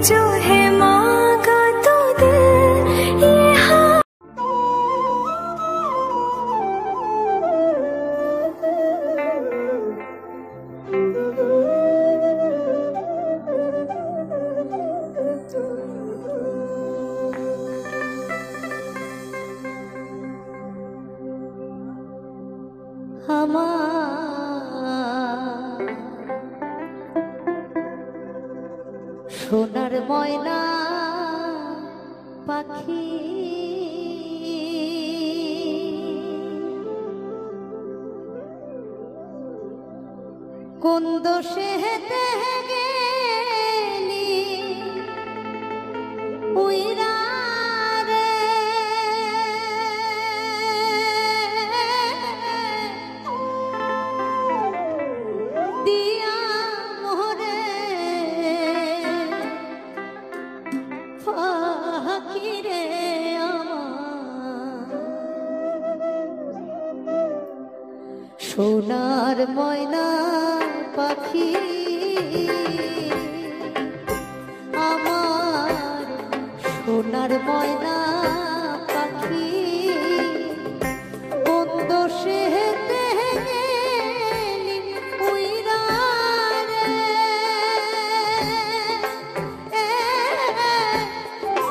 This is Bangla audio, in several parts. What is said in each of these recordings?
जो है मांगा तो दिल ये हाँ। সোনার ময়না পাখি কোন দোষে হেতে গেলি উইরা রে দিয়া মোরে ফাঁকি রে আমার সোনার ময়না পাখি আমার সোনার ময়না পাখি কোন দোষে হেতে গেলি উইরা রে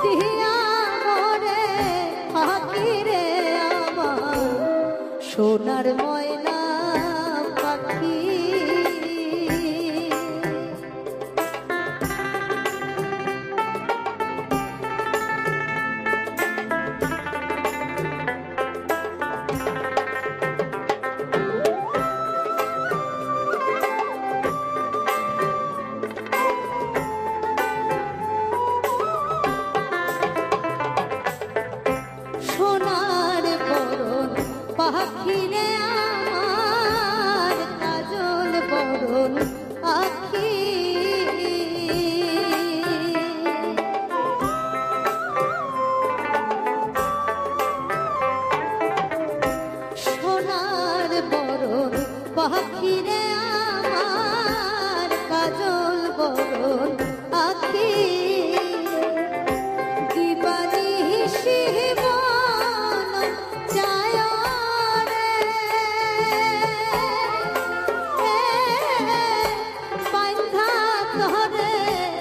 দিয়া মোরে ফাঁকি রে আমার সোনার ময়না পাখি সোনার বরণ পাখি রে আমার কাজল বরণ আখি সোনার বরণ পাখি রে আমার কাজল বরণ আখি দিবানিশি মন চায় রে বাঁধা ধরে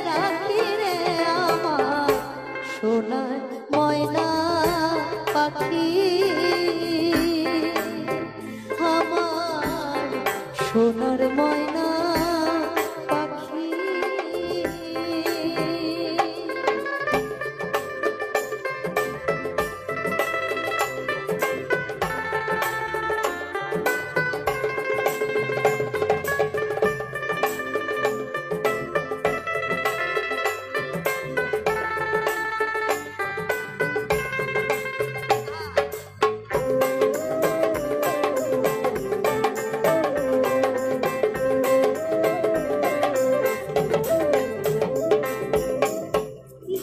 রাখি রে আমার সোনার ময়না পাখি আমার সোনার ময়না পাখি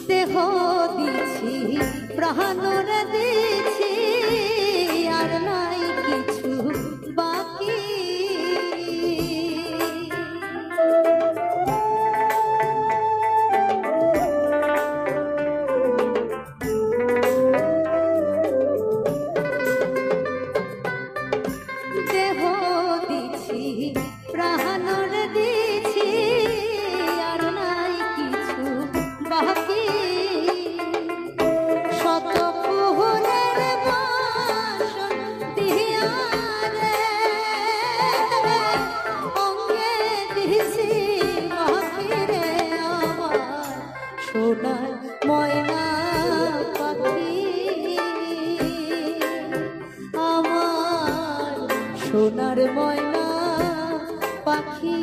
দেহ দিছি প্রাণর দিছি আর নাই কিছু বাকি দেহ দিছি প্রাণর দিছি আর নাই কিছু বাকি শত ফুলের বাসন দিয়া রে অঙ্গে দিছি বাকি রে আমার সোনার ময়না পাখি আমার সোনার ময়না পাখি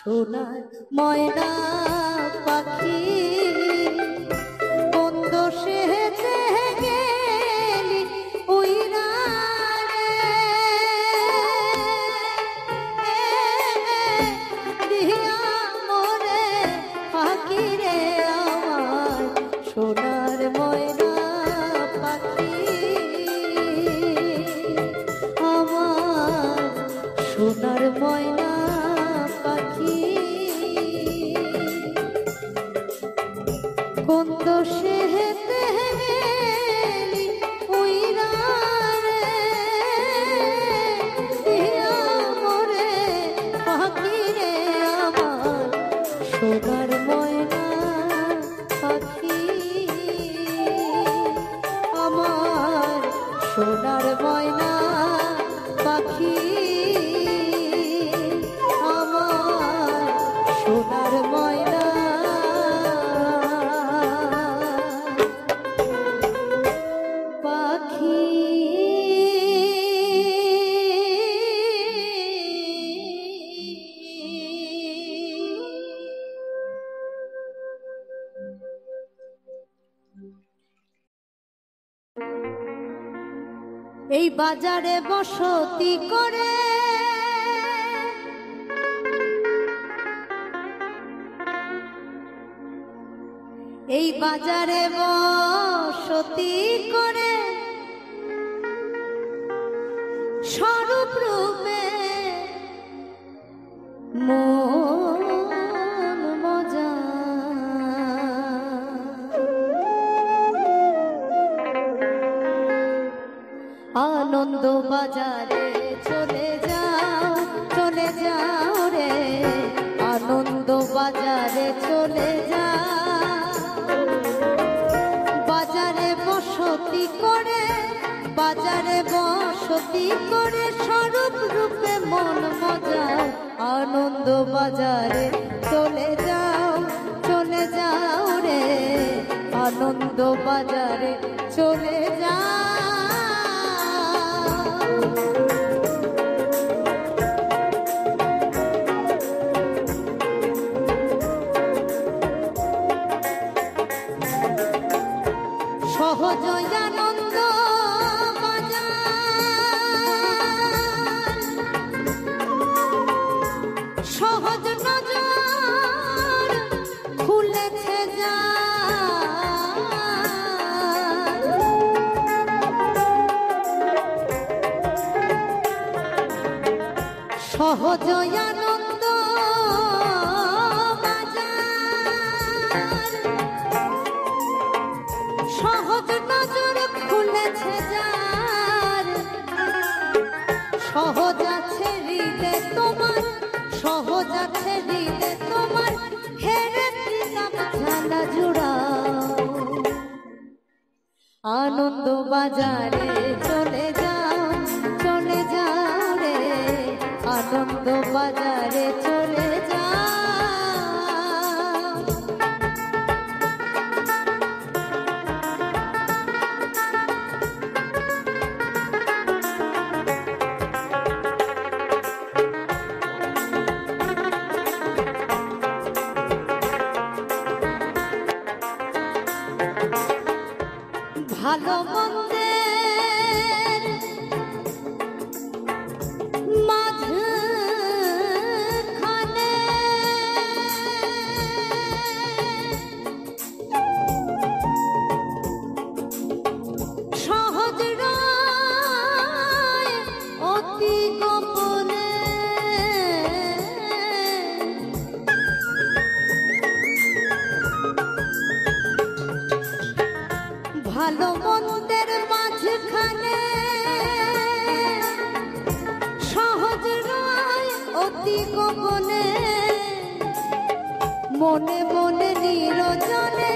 সোনার ময়না পাখি কোন দোষে গেলি উইরা দিয়া মোরে পাখি রে আমার সোনার ময়না পাখি আমার সোনার ময়না পাখি কোন দোষে গেলি উইরা রে দিয়া মোরে পাখি রে আমার সোনার ময়না পাখি আমার সোনার ময়না পাখি আমার সোনার ময়না পাখি এই বাজারে বসতি করে এই বাজারে বসতি করে স্বরূপ রূপে মন মজা আনন্দ বাজারে চলে যাও রে আনন্দ বাজারে চলে যাও বাজারে বসতি করে স্বরূপ রূপে মন মজাও আনন্দ বাজারে চলে যাও রে আনন্দ বাজারে চলে যাও সহজ আনন্দ বাজার সহজ নজর খুলেছে যা সহজ আনন্দ সহজ নজর খুলেছে যার সহজ আছে হৃদে তোমার সহজ আছে হৃদে তোমার হেরে দিলাম ঝালা জুড়াও আনন্দ বাজারে চলে যাও রে আনন্দ বাজারে চলে যাও ভালো মন্দের মাঝখানে সহজ রায় অতি গোপনে ভালো মন্দের মাঝখানে সহজ রায় অতি গোপনে মনে মনে নিরজনে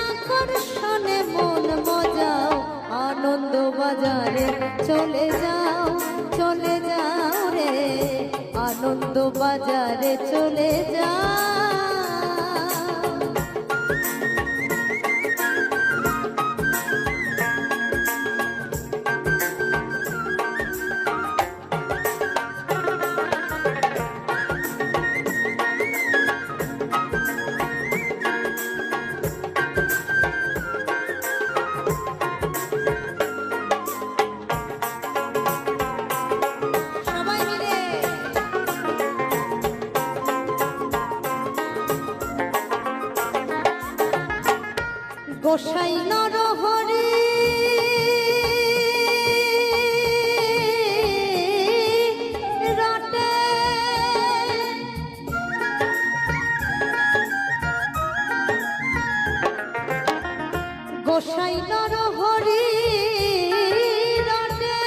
আকর্ষণে মন মজাও আনন্দ বাজারে চলে যাও রে আনন্দ বাজারে চলে যাও গোসাই নরহরি রাটে গোসাই নরহরি রাটে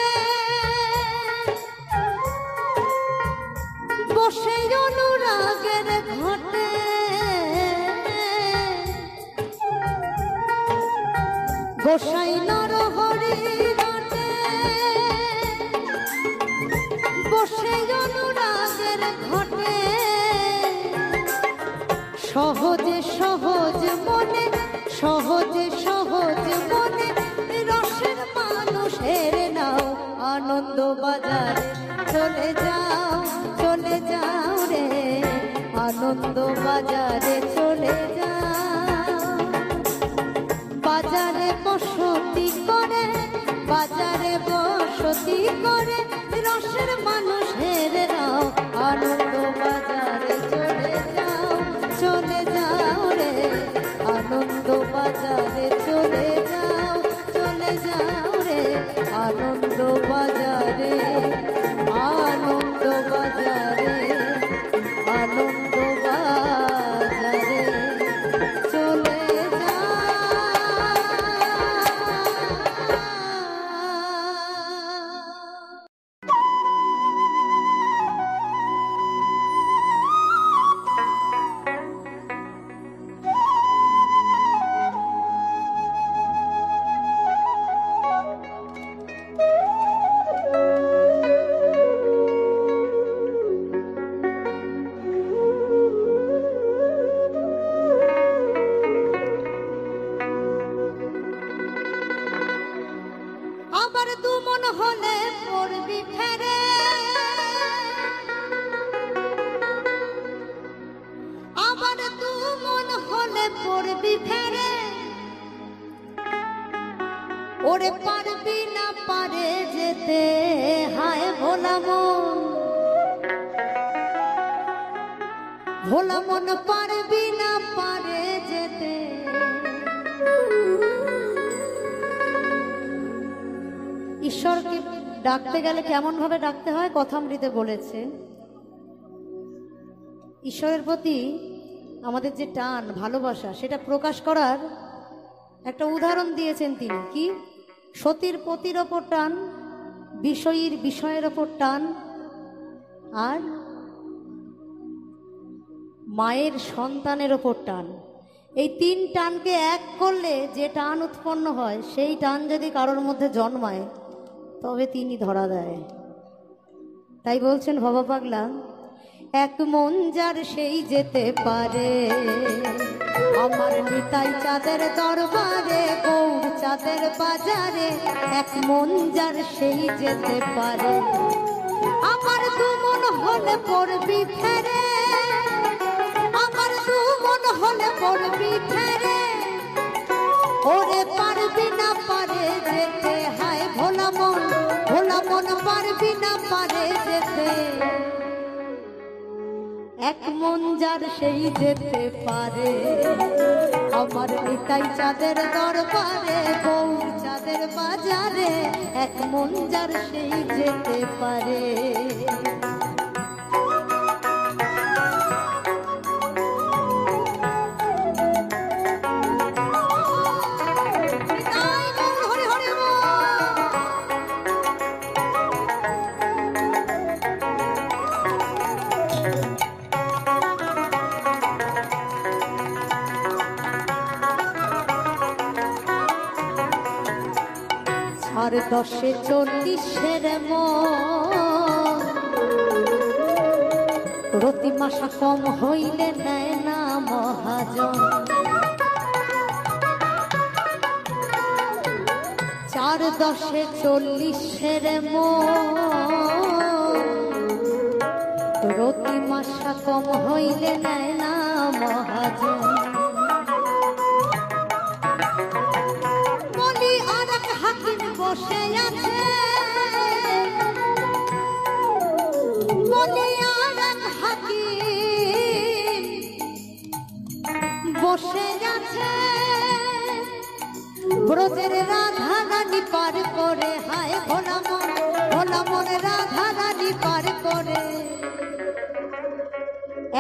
বসে অনুরাগের ঘটে গোসাই নরহরি রাটে বসে অনুরাগের ঘটে সহজে সহজ মনে সহজে সহজ মনে রসের মানুষের নাও আনন্দ বাজারে চলে যাও রে আনন্দ বাজারে চলে যাও বাজারে বসতি করে রসের মানুষের নাও আনন্দ বাজারে চলে যাও রে আনন্দ বাজারে চলে যাও রে আনন্দ বাজারে আনন্দ বাজারে আনন্দ বাজারে চলে যাও আবার দু মন হলে পড়বি ফেরে আবার দু মন হলে পড়বি ফেরে ওরে পারবি না পারে যেতে হায় ভোলা মন পারবি না পারে যেতে ঈশ্বরকে ডাকতে গেলে কেমন ভাবে ডাকতে হয় কথামৃতে বলেছে ঈশ্বরের প্রতি আমাদের যে টান ভালোবাসা সেটা প্রকাশ করার একটা উদাহরণ দিয়েছেন তিনি কি সতীর পতির ওপর টান বিষয়ের ওপর টান আর মায়ের সন্তানের ওপর টান এই তিন টানকে এক করলে যে টান উৎপন্ন হয় সেই টান যদি কারোর মধ্যে জন্মায় তবে তিনি ধরা দেয় তাই বলছেন ভবা পাগলা এক মন যার সেই যেতে পারে আমার নিতাই চাঁদের দরবারে গৌর চাঁদের বাজারে এক মন যার সেই যেতে পারে আমার দু মন হলে পড়বি ফেরে আমার দু মন হলে পড়বি ফেরে ওরে পারবি না পারে যেতে হায় ভোলা মন পারবি না পারে যেতে এক মন যার সেই যেতে পারে আমার নিতাই চাঁদের দরবারে গৌর চাঁদের বাজারে এক মন যার সেই যেতে পারে আর 10-40 মন রতি মাসা কম হইলে নেয় না মহাজন 4-10-40 মন রতি মাসা কম হইলে নেয় না মহাজন বসে আছে বলে আর এক হাকিম বসে আছে ব্রজের রাধা রানী পার করে, হায় ভোলা মন রাধা রানী পার করে।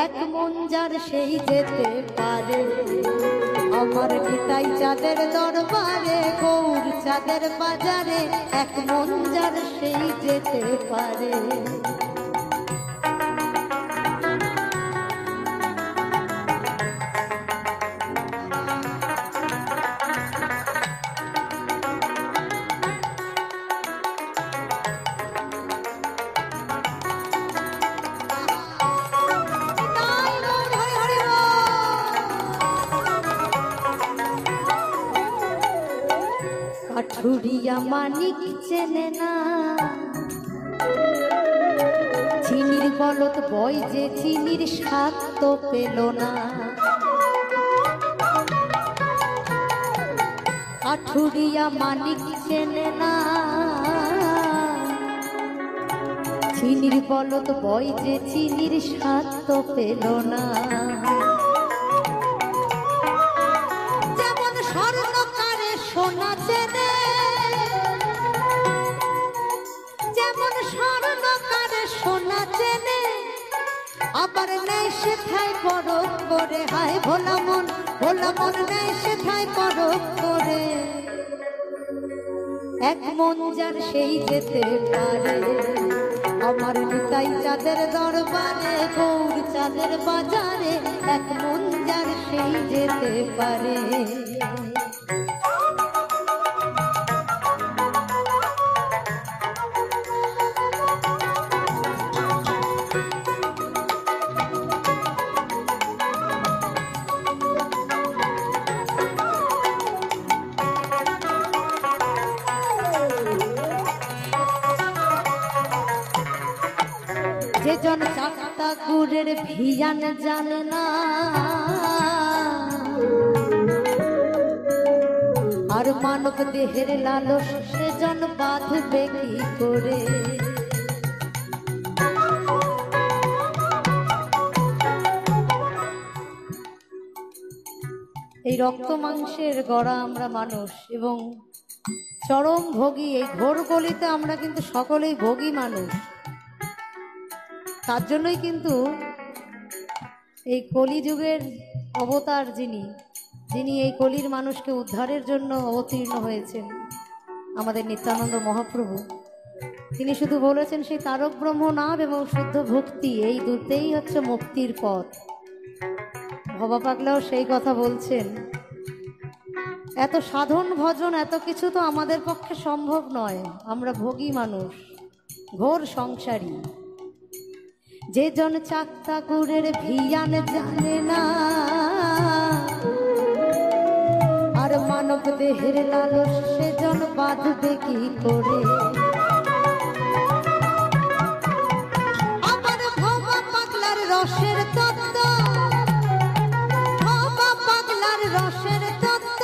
এক মন যার সেই যেতে পারে, আমার নিতাই চাঁদের দরবারে, গৌর চাঁদের বাজারে। এক মন যার সেই যেতে পারে। কাঠুরিয়া মানিক চেনে না, চিনির বলত বয় যে চিনির স্বাদ তো পেল না। কাঠুরিয়া মানিক চেনে না, চিনির বলত বয় যে চিনির স্বাদ তো পেল না। যেমন স্বর্ণকারে সোনা চেনে, যেমন স্বর্ণকারে সোনা চেনে, আবার নেই সেথায় পরখ করে, হায় ভোলা মন নেই সেথায় পরখ করে। এক মন যার সেই যেতে পারে, আমার নিতাই চাঁদের দরবারে, গৌর চাঁদের বাজারে। এক মন যার সেই যেতে পারে। যে জন চারটা গুড়ের ভিয়ান জানে না, আর মানব দেহের লালস সে জন বাঁধবে কি করে। এই রক্ত মাংসের গড়া আমরা মানুষ, এবং চরম ভোগী। এই ঘোর গলিতে আমরা কিন্তু সকলেই ভোগী মানুষ। তার জন্যই কিন্তু এই কলিযুগের অবতার যিনি এই কলির মানুষকে উদ্ধারের জন্য অবতীর্ণ হয়েছেন, আমাদের নিত্যানন্দ মহাপ্রভু। তিনি শুধু বলেছেন সেই তারক ব্রহ্ম নাম এবং শুদ্ধ ভক্তি, এই দুটেই হচ্ছে মুক্তির পথ। ভবা পাগলাও সেই কথা বলছেন। এত সাধন ভজন এত কিছু তো আমাদের পক্ষে সম্ভব নয়, আমরা ভোগী মানুষ, ঘোর সংসারী। যে জন চাকতা গুড়ের ভিয়ান জানে না, আর মানব দেহের লালস সে জন বাঁধবে কি করে। আমার ভবা পাগলার রসের তত্ত্ব, ভবা পাগলার রসের তত্ত্ব,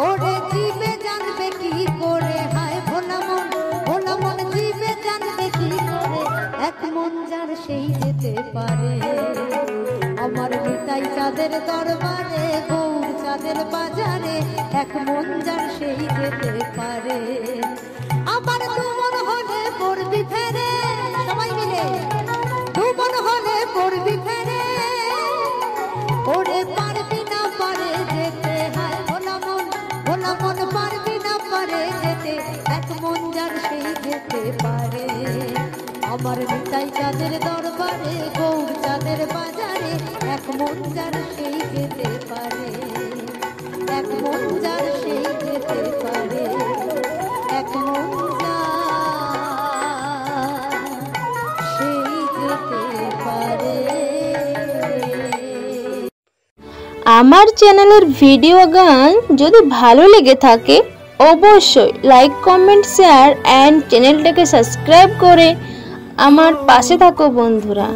ওরে জীবে জানবে কি করে, হায় ভোলা মন জীবে জানবে কি করে। এক মন যার সেই যেতে পারে, আমার নিতাই চাঁদের দরবারে, গৌর চাঁদের বাজারে। এক মন যার সেই যেতে পারে। আমার দুমন হলে পড়বি ফেরে, সবাই মিলে দুমন হলে পড়বি ফেরে, ওরে পারবি না পারে যেতে, হায় ভোলা মন পারবি না পারে যেতে। এক মন যার সেই যেতে পারে, আমার নিতাই চাঁদের দরবারে, গৌর চাঁদের বাজারে। এক মন যার সেই যেতে পারে, এক মন যার সেই যেতে পারে, এক মন যার সেই যেতে পারে। আমার চ্যানেলের ভিডিও গান যদি ভালো লেগে থাকে অবশ্যই লাইক, কমেন্ট, শেয়ার এন্ড চ্যানেলটাকে সাবস্ক্রাইব করে আমার পাশে থাকো বন্ধুরা।